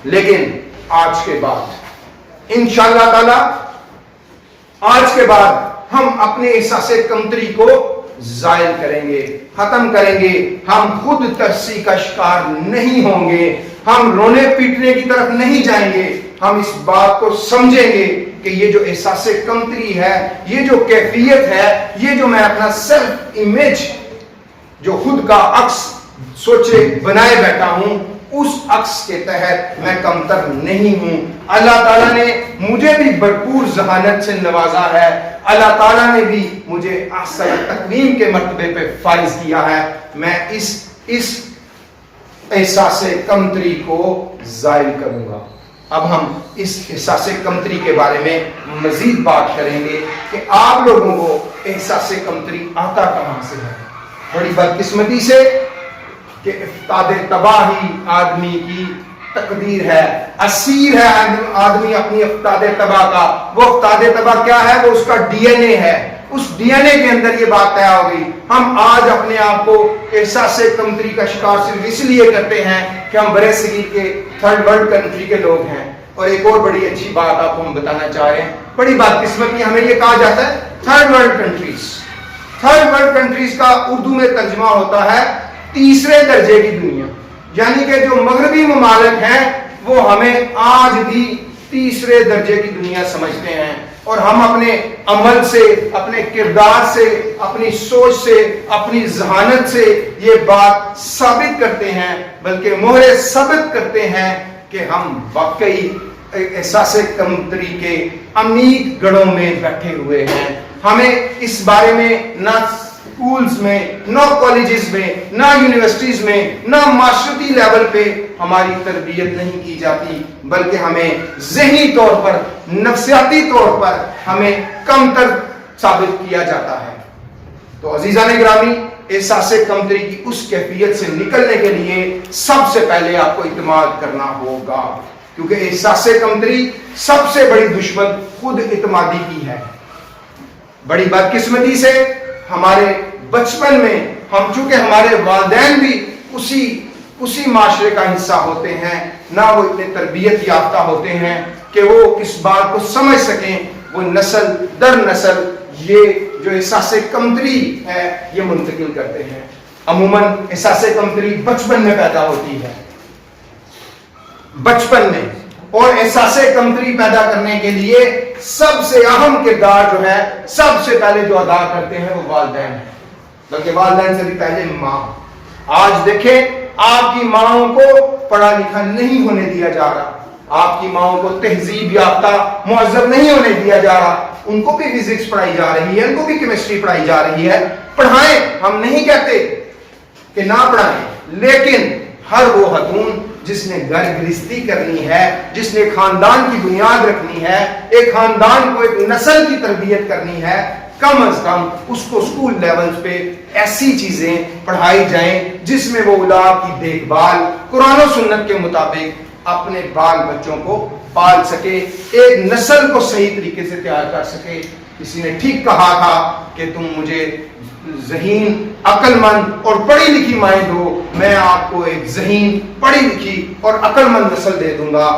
لیکن آج کے بعد انشاءاللہ تعالی آج کے بعد ہم اپنے احساس کمتری کو زائل کریں گے، ختم کریں گے. ہم خود ترسی کا شکار نہیں ہوں گے، ہم رونے پیٹنے کی طرف نہیں جائیں گے. ہم اس بات کو سمجھیں گے کہ یہ جو احساس کمتری ہے، یہ جو کیفیت ہے، یہ جو میں اپنا سیلف امیج جو خود کا عکس سوچے بنائے بیٹھا ہوں، اس عکس کے تحت میں کمتر نہیں ہوں. اللہ تعالیٰ نے مجھے بھی بھرپور ذہانت سے نوازا ہے. اللہ تعالیٰ نے بھی مجھے احسن تقویم کے مرتبے پہ فائز کیا ہے. میں اس احساس کمتری کو زائل کروں گا. اب ہم اس احساس کمتری کے بارے میں مزید بات کریں گے کہ آپ لوگوں کو احساس کمتری آتا کہاں سے ہے. بڑی بدقسمتی سے کہ افتاد تباہی آدمی کی تقدیر ہے، اسیر ہے آدمی اپنی افتاد تباہ کا. وہ افتاد تباہ کیا ہے؟ وہ اس کا ڈی این اے ہے. اس ڈی این اے کے اندر یہ بات طے ہو گئی. ہم آج اپنے آپ کو احساس کمتری کا شکار صرف اس لیے کرتے ہیں کہ ہم برے صغیر کے تھرڈ ورلڈ کنٹری کے لوگ ہیں. اور ایک اور بڑی اچھی بات آپ کو ہم بتانا چاہ رہے ہیں، بڑی بدقسمتی ہمیں یہ کہا جاتا ہے third world countries. Third world countries کا اردو میں ترجمہ ہوتا ہے تیسرے درجے کی دنیا. یعنی کہ جو مغربی ممالک ہیں وہ ہمیں آج بھی تیسرے درجے کی دنیا سمجھتے ہیں. اور ہم اپنے عمل سے، اپنے کردار سے، اپنی سوچ سے، اپنی ذہانت سے یہ بات ثابت کرتے ہیں، بلکہ مہر ثابت کرتے ہیں کہ ہم واقعی احساس کمتری کے عمیق گڑھوں میں بیٹھے ہوئے ہیں. ہمیں اس بارے میں نہ اسکولز میں، نہ کالجز میں، نہ یونیورسٹیز میں، نہ معاشرتی لیول پہ ہماری تربیت نہیں کی جاتی، بلکہ ہمیں ذہنی طور پر، نفسیاتی طور پر ہمیں کمتر ثابت کیا جاتا ہے. تو عزیزان گرامی، احساس کمتری کی اس کیفیت سے نکلنے کے لیے سب سے پہلے آپ کو اعتماد کرنا ہوگا، کیونکہ احساس کمتری سب سے بڑی دشمن خود اعتمادی کی ہے. بڑی بدقسمتی سے ہمارے بچپن میں ہم، چونکہ ہمارے والدین بھی اسی معاشرے کا حصہ ہوتے ہیں، نہ وہ اتنے تربیت یافتہ ہوتے ہیں کہ وہ اس بات کو سمجھ سکیں. وہ نسل در نسل یہ جو احساس کمتری ہے یہ منتقل کرتے ہیں. عموماً احساس کمتری بچپن میں پیدا ہوتی ہے، بچپن میں. اور احساس کمتری پیدا کرنے کے لیے سب سے اہم کردار جو ہے، سب سے پہلے جو ادا کرتے ہیں وہ والدین ہیں، بلکہ والدین سے بھی پہلے ماں. آج دیکھیں آپ کی ماؤں کو پڑھا لکھا نہیں ہونے دیا جا رہا، آپ کی ماؤں کو تہذیب یافتہ مہذب نہیں ہونے دیا جا رہا. ان کو بھی فزکس پڑھائی جا رہی ہے، ان کو بھی کیمسٹری پڑھائی جا رہی ہے. پڑھائیں، ہم نہیں کہتے کہ نہ پڑھائیں، لیکن ہر وہ خاتون جس نے گھر گرہستی کرنی ہے، جس نے خاندان کی بنیاد رکھنی ہے، ایک خاندان کو، ایک نسل کی تربیت کرنی ہے، کم از کم اس کو اسکول لیولز پہ ایسی چیزیں پڑھائی جائیں جس میں وہ اولاد کی دیکھ بھال قرآن و سنت کے مطابق اپنے بال بچوں کو پال سکے، ایک نسل کو صحیح طریقے سے تیار کر سکے. کسی نے ٹھیک کہا تھا کہ تم مجھے ذہین، عقل مند اور پڑھی لکھی مائیں دو، میں آپ کو ایک ذہین، پڑھی لکھی اور عقل مند نسل دے دوں گا.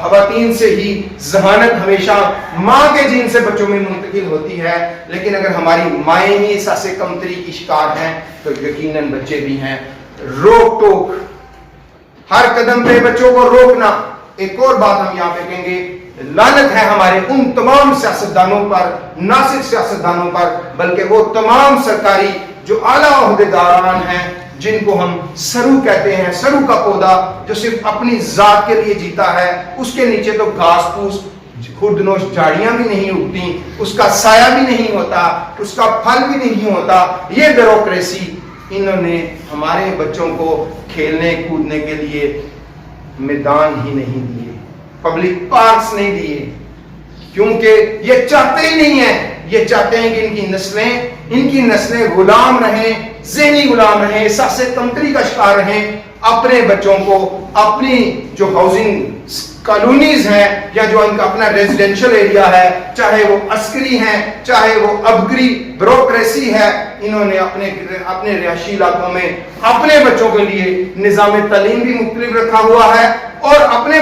خواتین سے ہی ذہانت ہمیشہ ماں کے جین سے بچوں میں منتقل ہوتی ہے، لیکن اگر ہماری مائیں ہی احساس کمتری کی شکار ہیں تو یقیناً بچے بھی ہیں. روک ٹوک، ہر قدم پہ بچوں کو روکنا. ایک اور بات ہم یہاں پہ کہیں گے، لعنت ہے ہمارے ان تمام سیاستدانوں پر، نہ صرف سیاستدانوں پر بلکہ وہ تمام سرکاری جو اعلیٰ عہدیداران ہیں جن کو ہم سرو کہتے ہیں، سرو کا پودا جو صرف اپنی ذات کے لیے جیتا ہے، اس کے نیچے تو گھاس پھوس، خوردنوش جھاڑیاں بھی نہیں اگتی، اس کا سایہ بھی نہیں ہوتا، اس کا پھل بھی نہیں ہوتا. یہ بیوروکریسی، انہوں نے ہمارے بچوں کو کھیلنے کودنے کے لیے میدان ہی نہیں دیے، پبلک پارکس نہیں دیے، کیونکہ یہ چاہتے ہی نہیں ہیں. یہ چاہتے ہیں کہ ان کی نسلیں غلام رہیں، ذہنی غلام رہیں، احساس کمتری کا شکار رہیں. اپنے بچوں کو اپنی جو ہاؤسنگ کالونیز ہیں یا جو ان کا اپنا ریزیڈینشل ایریا ہے، چاہے وہ عسکری ہیں، چاہے وہ ابگری بیوروکریسی ہے، انہوں نے اپنے رہائشی علاقوں میں اپنے بچوں کے لیے نظام تعلیم بھی مختلف رکھا ہوا ہے اور اپنے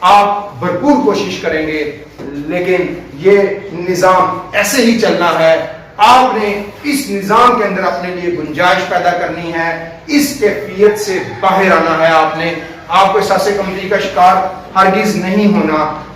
آپ بھرپور کوشش کریں گے، لیکن یہ نظام ایسے ہی چلنا ہے۔ آپ نے اس نظام کے اندر اپنے لیے گنجائش پیدا کرنی ہے، اس کیفیت سے باہر آنا ہے۔ آپ کو احساس کمتری کا شکار ہرگز نہیں ہونا۔